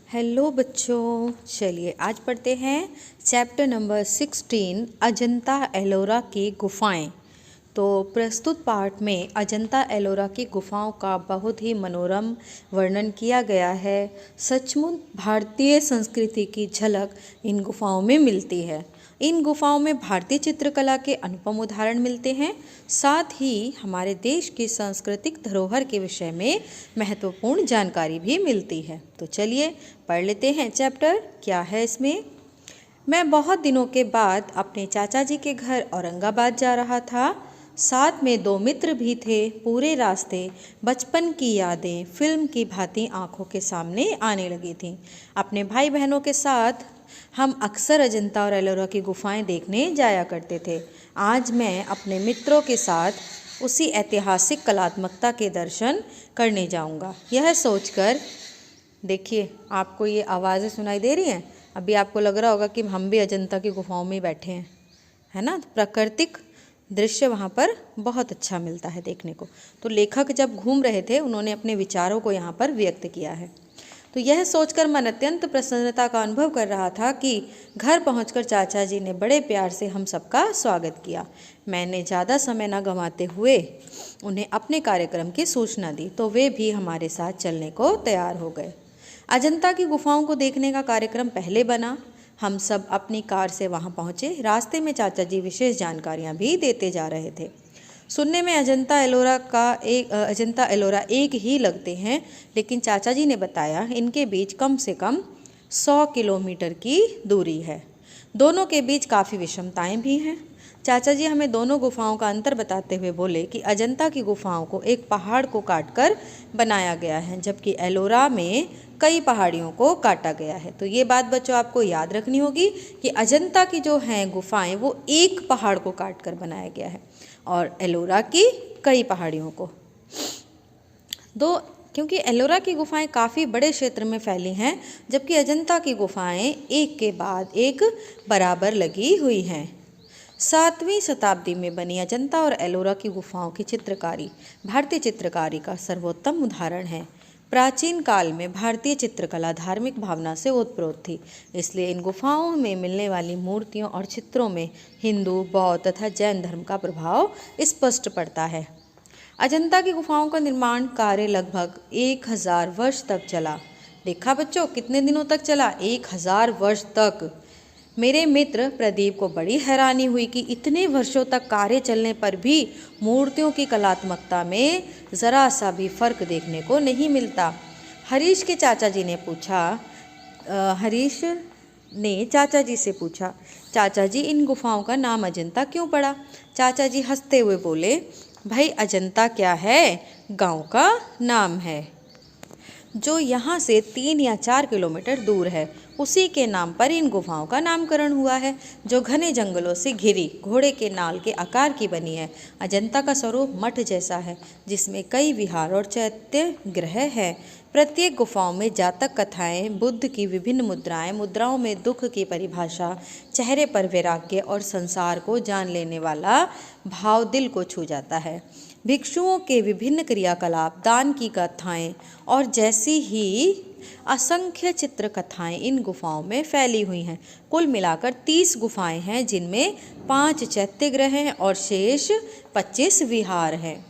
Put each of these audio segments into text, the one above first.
Hello बच्चों, चलिए आज पढ़ते हैं चैप्टर नंबर 16 अजंता एलोरा की गुफाएं। तो प्रस्तुत पाठ में अजंता एलोरा की गुफाओं का बहुत ही मनोरम वर्णन किया गया है। सचमुच भारतीय संस्कृति की झलक इन गुफाओं में मिलती है। इन गुफाओं में भारतीय चित्रकला के अनुपम उदाहरण मिलते हैं। साथ ही हमारे देश की सांस्कृतिक धरोहर के विषय में महत्वपूर्ण जानकारी भी मिलती है। तो चलिए पढ़ लेते हैं चैप्टर। क्या है इसमें? मैं बहुत दिनों के बाद अपने चाचा जी के घर औरंगाबाद जा रहा था। साथ में दो मित्र भी थे। पूरे रास्ते बचपन की यादें फिल्म की भांति आंखों के सामने आने लगी थीं। अपने भाई बहनों के साथ हम अक्सर अजंता और एलोरा की गुफाएं देखने जाया करते थे। आज मैं अपने मित्रों के साथ उसी ऐतिहासिक कलात्मकता के दर्शन करने जाऊंगा। यह सोचकर देखिए, आपको ये आवाज़ें सुनाई दे रही हैं। अभी आपको लग रहा होगा कि हम भी अजंता की गुफाओं में बैठे हैं, है ना। प्राकृतिक दृश्य वहाँ पर बहुत अच्छा मिलता है देखने को। तो लेखक जब घूम रहे थे, उन्होंने अपने विचारों को यहाँ पर व्यक्त किया है। तो यह सोचकर मन अत्यंत प्रसन्नता का अनुभव कर रहा था कि घर पहुंचकर चाचा जी ने बड़े प्यार से हम सबका स्वागत किया। मैंने ज़्यादा समय न गंवाते हुए उन्हें अपने कार्यक्रम की सूचना दी, तो वे भी हमारे साथ चलने को तैयार हो गए। अजंता की गुफाओं को देखने का कार्यक्रम पहले बना। हम सब अपनी कार से वहां पहुंचे। रास्ते में चाचा जी विशेष जानकारियां भी देते जा रहे थे। सुनने में अजंता एलोरा एक ही लगते हैं, लेकिन चाचा जी ने बताया इनके बीच कम से कम 100 किलोमीटर की दूरी है। दोनों के बीच काफ़ी विषमताएं भी हैं। चाचा जी हमें दोनों गुफाओं का अंतर बताते हुए बोले कि अजंता की गुफाओं को एक पहाड़ को काटकर बनाया गया है, जबकि एलोरा में कई पहाड़ियों को काटा गया है। तो ये बात बच्चों आपको याद रखनी होगी कि अजंता की जो हैं गुफाएं वो एक पहाड़ को काटकर बनाया गया है और एलोरा की कई पहाड़ियों को। क्योंकि एलोरा की गुफाएं काफ़ी बड़े क्षेत्र में फैली हैं, जबकि अजंता की गुफाएं एक के बाद एक बराबर लगी हुई हैं। 7वीं शताब्दी में बनी अजंता और एलोरा की गुफाओं की चित्रकारी भारतीय चित्रकारी का सर्वोत्तम उदाहरण है। प्राचीन काल में भारतीय चित्रकला धार्मिक भावना से ओतप्रोत थी, इसलिए इन गुफाओं में मिलने वाली मूर्तियों और चित्रों में हिंदू, बौद्ध तथा जैन धर्म का प्रभाव स्पष्ट पड़ता है। अजंता की गुफाओं का निर्माण कार्य लगभग 1000 वर्ष तक चला। देखा बच्चों, कितने दिनों तक चला? 1000 वर्ष तक। मेरे मित्र प्रदीप को बड़ी हैरानी हुई कि इतने वर्षों तक कार्य चलने पर भी मूर्तियों की कलात्मकता में ज़रा सा भी फर्क देखने को नहीं मिलता। हरीश ने चाचा जी से पूछा, चाचा जी इन गुफाओं का नाम अजंता क्यों पड़ा? चाचा जी हंसते हुए बोले, भाई अजंता क्या है, गांव का नाम है जो यहाँ से 3 या 4 किलोमीटर दूर है। उसी के नाम पर इन गुफाओं का नामकरण हुआ है, जो घने जंगलों से घिरी घोड़े के नाल के आकार की बनी है। अजंता का स्वरूप मठ जैसा है, जिसमें कई विहार और चैत्य गृह है। प्रत्येक गुफाओं में जातक कथाएं, बुद्ध की विभिन्न मुद्राओं में दुख की परिभाषा, चेहरे पर वैराग्य और संसार को जान लेने वाला भाव दिल को छू जाता है। भिक्षुओं के विभिन्न क्रियाकलाप, दान की कथाएं और जैसी ही असंख्य चित्र कथाएं इन गुफाओं में फैली हुई हैं। कुल मिलाकर 30 गुफाएं हैं, जिनमें 5 चैत्य गृह हैं और शेष 25 विहार हैं।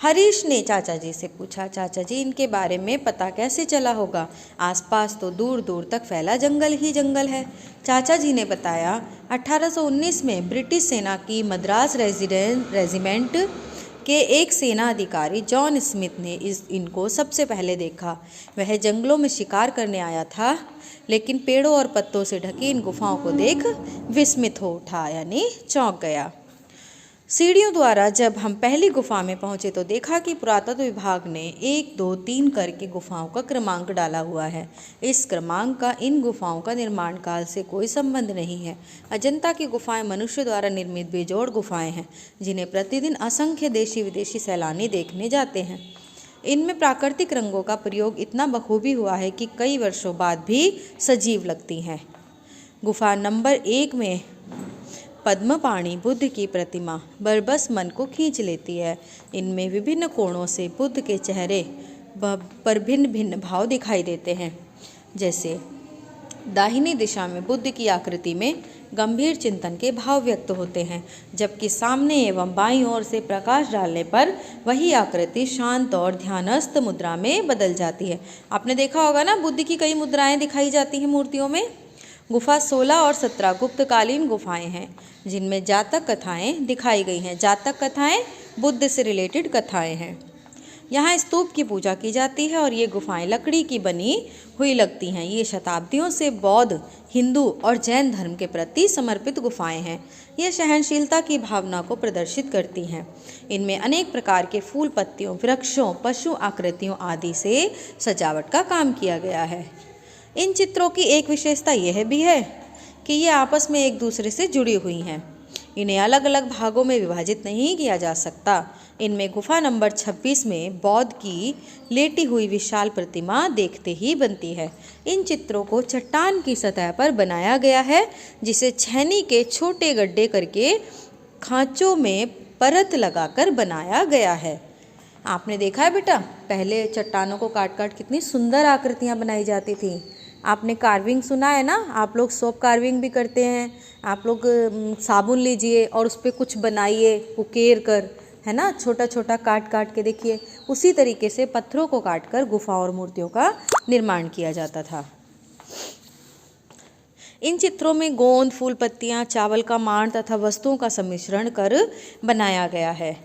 हरीश ने चाचा जी से पूछा, चाचा जी इनके बारे में पता कैसे चला होगा? आसपास तो दूर दूर तक फैला जंगल ही जंगल है। चाचा जी ने बताया, 1819 में ब्रिटिश सेना की मद्रास रेजिमेंट के एक सेना अधिकारी जॉन स्मिथ ने इनको सबसे पहले देखा। वह जंगलों में शिकार करने आया था, लेकिन पेड़ों और पत्तों से ढकी इन गुफाओं को देख विस्मित हो उठा, यानी चौंक गया। सीढ़ियों द्वारा जब हम पहली गुफा में पहुंचे तो देखा कि पुरातत्व विभाग ने 1, 2, 3 करके गुफाओं का क्रमांक डाला हुआ है। इस क्रमांक का इन गुफाओं का निर्माण काल से कोई संबंध नहीं है। अजंता की गुफाएं मनुष्य द्वारा निर्मित बेजोड़ गुफाएं हैं, जिन्हें प्रतिदिन असंख्य देशी विदेशी सैलानी देखने जाते हैं। इनमें प्राकृतिक रंगों का प्रयोग इतना बखूबी हुआ है कि कई वर्षों बाद भी सजीव लगती हैं। गुफा नंबर 1 में पद्मपाणि बुद्ध की प्रतिमा बरबस मन को खींच लेती है। इनमें विभिन्न कोणों से बुद्ध के चेहरे पर भिन्न भिन्न भाव दिखाई देते हैं। जैसे दाहिनी दिशा में बुद्ध की आकृति में गंभीर चिंतन के भाव व्यक्त होते हैं, जबकि सामने एवं बाईं ओर से प्रकाश डालने पर वही आकृति शांत और ध्यानस्थ मुद्रा में बदल जाती है। आपने देखा होगा ना, बुद्ध की कई मुद्राएं दिखाई जाती हैं मूर्तियों में। गुफा 16 और 17 गुप्तकालीन गुफाएं हैं जिनमें जातक कथाएं दिखाई गई हैं। जातक कथाएं बुद्ध से रिलेटेड कथाएं हैं। यहाँ स्तूप की पूजा की जाती है और ये गुफाएं लकड़ी की बनी हुई लगती हैं। ये शताब्दियों से बौद्ध, हिंदू और जैन धर्म के प्रति समर्पित गुफाएं हैं। ये सहनशीलता की भावना को प्रदर्शित करती हैं। इनमें अनेक प्रकार के फूल, पत्तियों, वृक्षों, पशु आकृतियों आदि से सजावट का काम किया गया है। इन चित्रों की एक विशेषता यह भी है कि ये आपस में एक दूसरे से जुड़ी हुई हैं। इन्हें अलग अलग भागों में विभाजित नहीं किया जा सकता। इनमें गुफा नंबर 26 में बौद्ध की लेटी हुई विशाल प्रतिमा देखते ही बनती है। इन चित्रों को चट्टान की सतह पर बनाया गया है, जिसे छेनी के छोटे गड्ढे करके खांचों में परत लगाकर बनाया गया है। आपने देखा है बेटा, पहले चट्टानों को काट काट कितनी सुंदर आकृतियाँ बनाई जाती थी। आपने कार्विंग सुना है ना, आप लोग सोप कार्विंग भी करते हैं। आप लोग साबुन लीजिए और उस पर कुछ बनाइए उकेर कर, है ना, छोटा छोटा काट काट के देखिए। उसी तरीके से पत्थरों को काट कर गुफाओं और मूर्तियों का निर्माण किया जाता था। इन चित्रों में गोंद, फूल, पत्तियाँ, चावल का मांड तथा वस्तुओं का सम्मिश्रण कर बनाया गया है।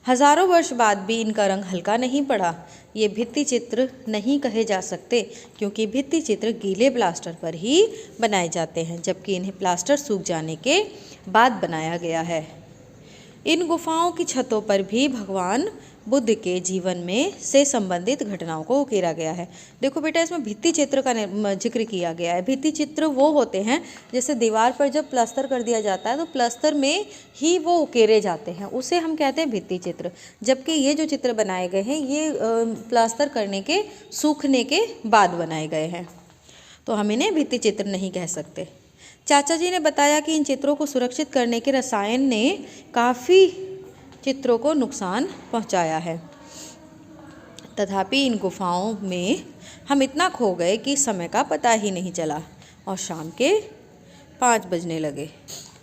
हजारों वर्ष बाद भी इनका रंग हल्का नहीं पड़ा। ये भित्ति चित्र नहीं कहे जा सकते, क्योंकि भित्ति चित्र गीले प्लास्टर पर ही बनाए जाते हैं, जबकि इन्हें प्लास्टर सूख जाने के बाद बनाया गया है। इन गुफाओं की छतों पर भी भगवान बुद्ध के जीवन में से संबंधित घटनाओं को उकेरा गया है। देखो बेटा, इसमें भित्ति चित्र का जिक्र किया गया है। भित्ति चित्र वो होते हैं जैसे दीवार पर जब प्लास्टर कर दिया जाता है तो प्लास्टर में ही वो उकेरे जाते हैं, उसे हम कहते हैं भित्ति चित्र। जबकि ये जो चित्र बनाए गए हैं ये प्लास्टर करने के, सूखने के बाद बनाए गए हैं, तो हम इन्हें भित्ति चित्र नहीं कह सकते। चाचा जी ने बताया कि इन चित्रों को सुरक्षित करने के रसायन ने काफ़ी चित्रों को नुकसान पहुंचाया है। तथापि इन गुफाओं में हम इतना खो गए कि समय का पता ही नहीं चला और शाम के 5 बजने लगे।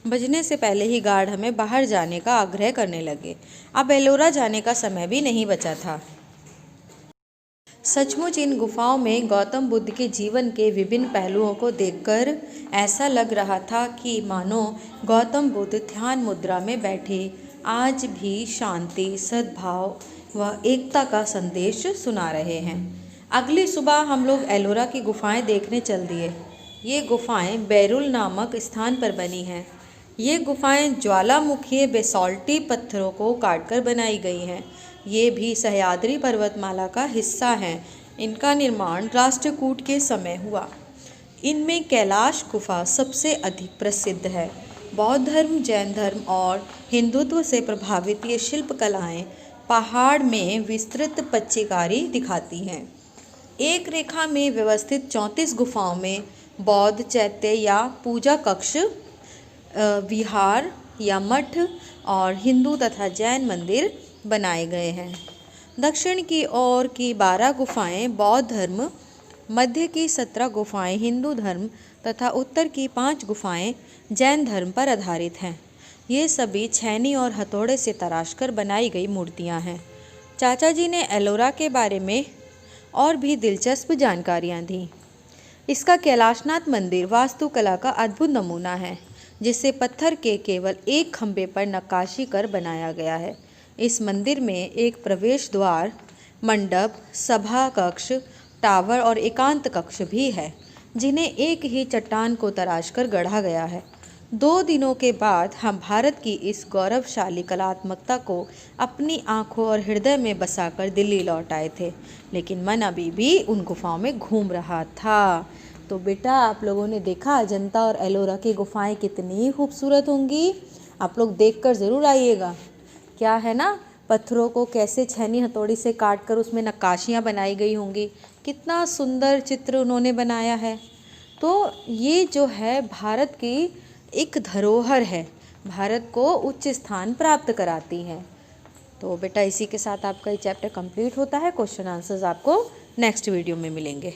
बजने से पहले ही गार्ड हमें बाहर जाने का आग्रह करने लगे। अब एलोरा जाने का समय भी नहीं बचा था। सचमुच इन गुफाओं में गौतम बुद्ध के जीवन के विभिन्न पहलुओं को देखकर ऐसा लग रहा था कि मानो गौतम बुद्ध ध्यान मुद्रा में बैठे आज भी शांति, सद्भाव व एकता का संदेश सुना रहे हैं। अगली सुबह हम लोग एलोरा की गुफाएं देखने चल दिए। ये गुफाएं बैरुल नामक स्थान पर बनी हैं। ये गुफाएं ज्वालामुखी बेसाल्टी पत्थरों को काटकर बनाई गई हैं। ये भी सह्याद्री पर्वतमाला का हिस्सा हैं। इनका निर्माण राष्ट्रकूट के समय हुआ। इनमें कैलाश गुफा सबसे अधिक प्रसिद्ध है। बौद्ध धर्म, जैन धर्म और हिंदुत्व से प्रभावित ये शिल्पकलाएं पहाड़ में विस्तृत पच्चीकारी दिखाती हैं। एक रेखा में व्यवस्थित 34 गुफाओं में बौद्ध चैत्य या पूजा कक्ष, विहार या मठ और हिंदू तथा जैन मंदिर बनाए गए हैं। दक्षिण की ओर की 12 गुफाएं बौद्ध धर्म, मध्य की 17 गुफाएं हिंदू धर्म तथा उत्तर की 5 गुफाएं जैन धर्म पर आधारित हैं। ये सभी छेनी और हथौड़े से तराशकर बनाई गई मूर्तियां हैं। चाचा जी ने एलोरा के बारे में और भी दिलचस्प जानकारियां दी। इसका कैलाशनाथ मंदिर वास्तुकला का अद्भुत नमूना है, जिसे पत्थर के केवल एक खंभे पर नक्काशी कर बनाया गया है। इस मंदिर में एक प्रवेश द्वार, मंडप, सभा कक्ष, टावर और एकांत कक्ष भी है, जिन्हें एक ही चट्टान को तराशकर गढ़ा गया है। 2 दिनों के बाद हम भारत की इस गौरवशाली कलात्मकता को अपनी आंखों और हृदय में बसाकर दिल्ली लौट आए थे, लेकिन मन अभी भी उन गुफाओं में घूम रहा था। तो बेटा, आप लोगों ने देखा अजंता और एलोरा की गुफाएं कितनी खूबसूरत होंगी। आप लोग देखकर ज़रूर आइएगा। क्या है ना, पत्थरों को कैसे छेनी हथौड़ी से काट कर उसमें नक्काशियाँ बनाई गई होंगी। कितना सुंदर चित्र उन्होंने बनाया है। तो ये जो है भारत की एक धरोहर है, भारत को उच्च स्थान प्राप्त कराती है। तो बेटा, इसी के साथ आपका ये चैप्टर कंप्लीट होता है। क्वेश्चन आंसर्स आपको नेक्स्ट वीडियो में मिलेंगे।